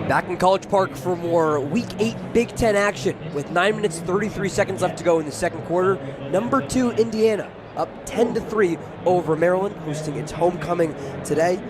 Back in College Park for more Week 8 Big Ten action with 9 minutes 33 seconds left to go in the second quarter. Number 2 Indiana up 10-3 over Maryland, hosting its homecoming today.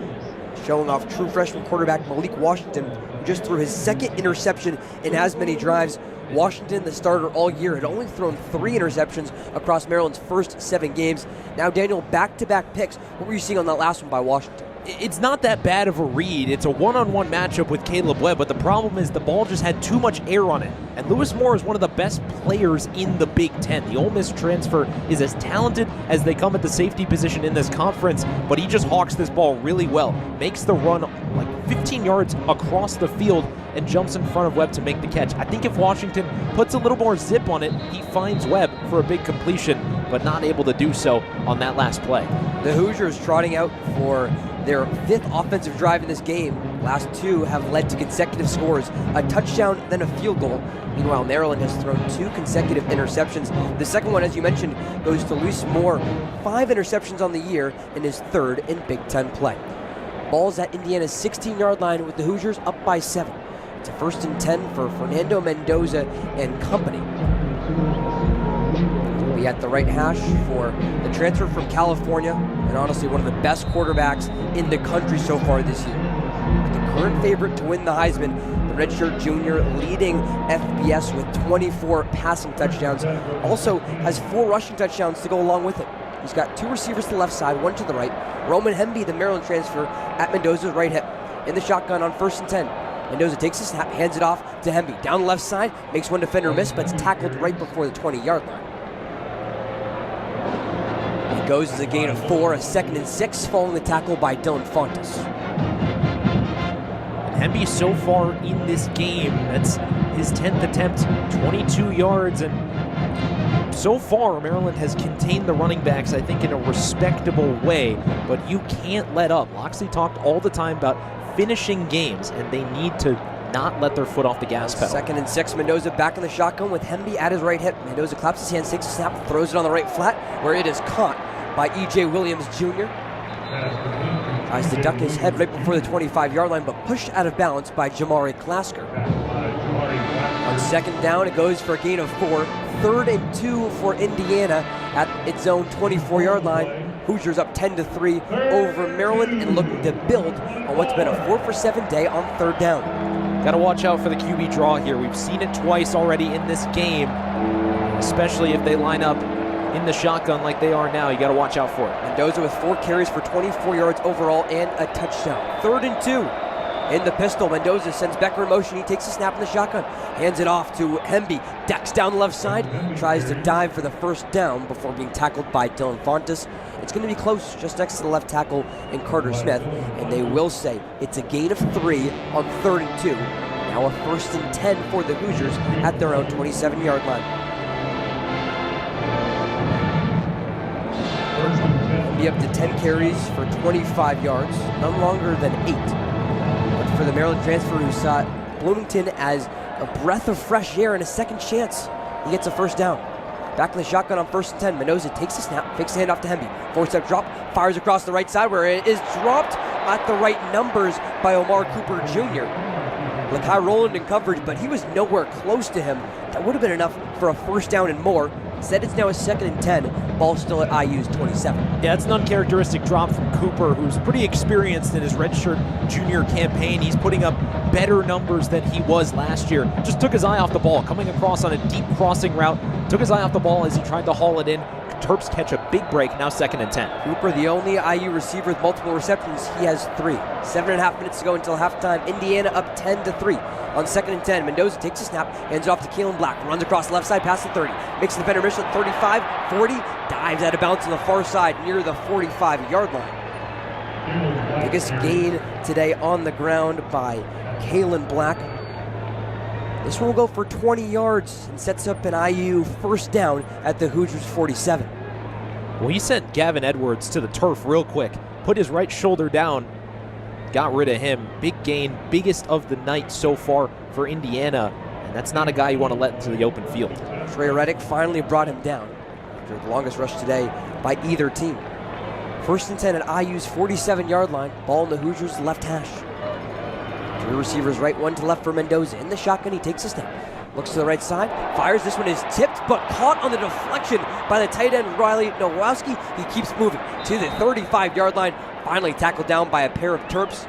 Showing off true freshman quarterback Malik Washington, who just threw his second interception in as many drives. Washington, the starter all year, had only thrown 3 interceptions across Maryland's first 7 games. Now, Daniel, back-to-back picks. What were you seeing on that last one by Washington? It's not that bad of a read. It's a one-on-one matchup with Caleb Webb, but the problem is the ball just had too much air on it. And Lewis Moore is one of the best players in the Big Ten. The Ole Miss transfer is as talented as they come at the safety position in this conference, but he just hawks this ball really well. Makes the run like 15 yards across the field and jumps in front of Webb to make the catch. I think if Washington puts a little more zip on it, he finds Webb for a big completion, but not able to do so on that last play. The Hoosiers trotting out for their 5th offensive drive in this game. Last 2 have led to consecutive scores, a touchdown, then a field goal. Meanwhile, Maryland has thrown 2 consecutive interceptions. The second one, as you mentioned, goes to Lewis Moore. 5 interceptions on the year and his 3rd in Big Ten play. Ball's at Indiana's 16-yard line with the Hoosiers up by 7. It's a 1st and 10 for Fernando Mendoza and company. Be at the right hash for the transfer from California, and honestly one of the best quarterbacks in the country so far this year. The current favorite to win the Heisman, the redshirt junior leading FBS with 24 passing touchdowns. Also has 4 rushing touchdowns to go along with it. He's got 2 receivers to the left side, 1 to the right. Roman Hemby, the Maryland transfer, at Mendoza's right hip. In the shotgun on 1st and 10. Mendoza takes a snap, hands it off to Hemby. Down the left side, makes one defender miss, but it's tackled right before the 20-yard line. It goes as a gain of 4, a 2nd and 6, following the tackle by Dylan Fontes. And Hemby so far in this game, that's his 10th attempt, 22 yards, and so far Maryland has contained the running backs, I think, in a respectable way, but you can't let up. Loxley talked all the time about finishing games, and they need to not let their foot off the gas pedal. 2nd and 6, Mendoza back in the shotgun with Hemby at his right hip. Mendoza claps his hands, takes a snap, throws it on the right flat, where it is caught by E.J. Williams Jr. Tries to duck his head right before the 25-yard line, but pushed out of bounds by Jamari Klasker. On 2nd down, it goes for a gain of 4. 3rd and 2 for Indiana at its own 24-yard line. Hoosiers up 10-3 over Maryland and looking to build on what's been a 4-for-7 day on 3rd down. Got to watch out for the QB draw here. We've seen it twice already in this game, especially if they line up in the shotgun like they are now. You got to watch out for it. Mendoza with 4 carries for 24 yards overall and a touchdown. 3rd and 2. In the pistol, Mendoza sends Becker in motion. He takes a snap in the shotgun, hands it off to Hemby, ducks down the left side, tries to dive for the 1st down before being tackled by Dylan Fontes. It's going to be close, just next to the left tackle in Carter Smith, and they will say it's a gain of 3 on 3rd and 2. Now a 1st and 10 for the Hoosiers at their own 27-yard line. Hemby up to 10 carries for 25 yards, none longer than 8. For the Maryland transfer who saw Bloomington as a breath of fresh air and a second chance, he gets a 1st down. Back in the shotgun on 1st and 10, Mendoza takes a snap, fakes the handoff to Hemby. 4-step drop, fires across the right side where it is dropped at the right numbers by Omar Cooper Jr. Lakai Rowland in coverage, but he was nowhere close to him. That would have been enough for a 1st down and more. Instead, it's now a 2nd and 10. Ball still at IU's 27. Yeah, it's an uncharacteristic drop from Cooper, who's pretty experienced in his redshirt junior campaign. He's putting up better numbers than he was last year. Just took his eye off the ball, coming across on a deep crossing route. Took his eye off the ball as he tried to haul it in. Terps catch a big break, now 2nd and 10. Cooper, the only IU receiver with multiple receptions, he has 3. 7.5 minutes to go until halftime. Indiana up 10-3. On 2nd and 10, Mendoza takes a snap, hands it off to Keelan Black, runs across the left side past the 30, makes the defender miss at 35, 40, dives out of bounds on the far side near the 45-yard line. Biggest gain today on the ground by Keelan Black. This one will go for 20 yards and sets up an IU 1st down at the Hoosiers 47. Well, he sent Gavin Edwards to the turf real quick, put his right shoulder down, got rid of him. Big gain, biggest of the night so far for Indiana, and that's not a guy you want to let into the open field. Trey Reddick finally brought him down after the longest rush today by either team. 1st and 10 at IU's 47-yard line, ball in the Hoosiers' left hash. Three receivers right, one to left for Mendoza. In the shotgun, he takes a snap. Looks to the right side, fires. This one is tipped, but caught on the deflection by the tight end, Riley Nowowski. He keeps moving to the 35-yard line. Finally tackled down by a pair of Terps.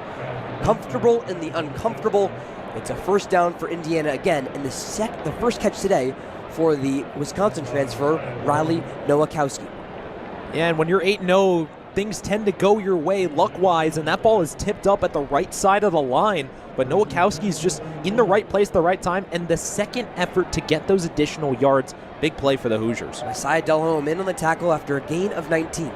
Comfortable in the uncomfortable. It's a first down for Indiana again, and the first catch today for the Wisconsin transfer, Riley Nowakowski. Yeah, and when you're 8-0, things tend to go your way luck-wise, and that ball is tipped up at the right side of the line. But Nowakowski's just in the right place at the right time, and the second effort to get those additional yards. Big play for the Hoosiers. Messiah Delhomme in on the tackle after a gain of 19.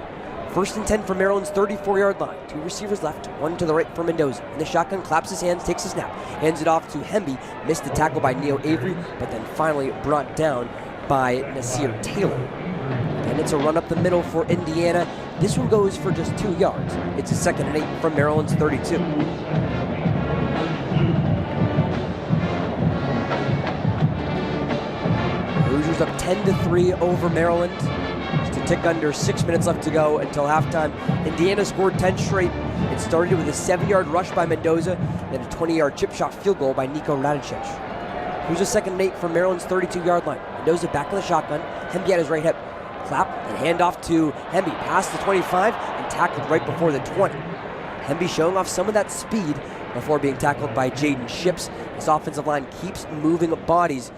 First and 10 from Maryland's 34-yard line. Two receivers left, one to the right for Mendoza. In the shotgun, claps his hands, takes a snap, hands it off to Hemby. Missed the tackle by Neo Avery, but then finally brought down by Nasir Taylor. And it's a run up the middle for Indiana. This one goes for just 2 yards. It's a 2nd and 8 from Maryland's 32. Hoosiers up 10-3 over Maryland. Just a tick under 6 minutes left to go until halftime. Indiana scored 10 straight. It started with a 7-yard rush by Mendoza, then a 20-yard chip shot field goal by Nico Radicic. Hoosiers 2nd and 8 from Maryland's 32-yard line. Mendoza back in the shotgun. Hemby at his right hip. Clap and hand off to Hemby past the 25 and tackled right before the 20. Hemby showing off some of that speed before being tackled by Jaden Ships. This offensive line keeps moving bodies.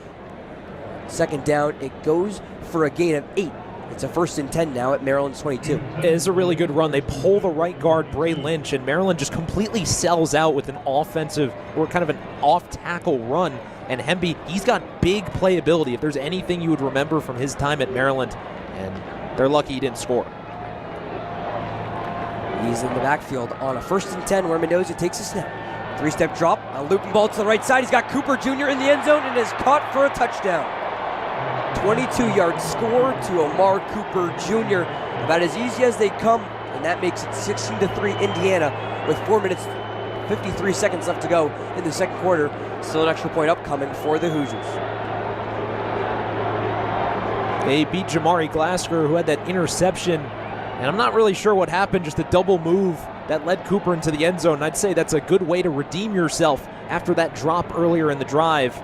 2nd down, it goes for a gain of 8. It's a 1st and 10 now at Maryland's 22. It is a really good run. They pull the right guard, Bray Lynch, and Maryland just completely sells out with an offensive, or kind of an off-tackle run. And Hemby, he's got big playability. If there's anything you would remember from his time at Maryland, and they're lucky he didn't score. He's in the backfield on a 1st and 10 where Mendoza takes a snap. 3-step drop, a looping ball to the right side. He's got Cooper Jr. in the end zone and is caught for a touchdown. 22-yard score to Omar Cooper Jr. About as easy as they come, and that makes it 16-3 Indiana with 4 minutes 53 seconds left to go in the second quarter. Still an extra point upcoming for the Hoosiers. They beat Jamari Glasgow, who had that interception, and I'm not really sure what happened, just a double move that led Cooper into the end zone. I'd say that's a good way to redeem yourself after that drop earlier in the drive.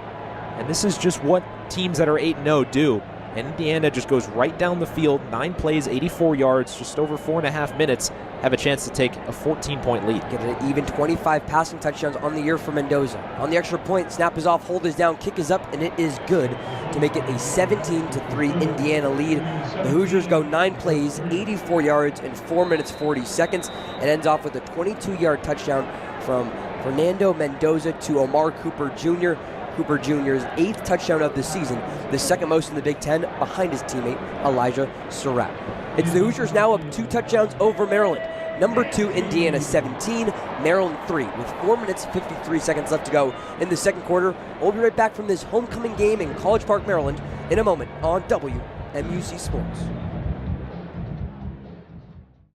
And this is just what teams that are 8-0 do. And Indiana just goes right down the field, 9 plays, 84 yards, just over 4.5 minutes, have a chance to take a 14-point lead. Get an even 25 passing touchdowns on the year for Mendoza. On the extra point, snap is off, hold is down, kick is up, and it is good to make it a 17-3 Indiana lead. The Hoosiers go 9 plays, 84 yards, in 4 minutes 40 seconds. It ends off with a 22-yard touchdown from Fernando Mendoza to Omar Cooper Jr. Cooper Jr.'s 8th touchdown of the season, the second most in the Big Ten behind his teammate Elijah Surratt. It's the Hoosiers now up 2 touchdowns over Maryland. Number 2, Indiana 17, Maryland 3, with 4 minutes 53 seconds left to go in the second quarter. We'll be right back from this homecoming game in College Park, Maryland in a moment on WMUC Sports.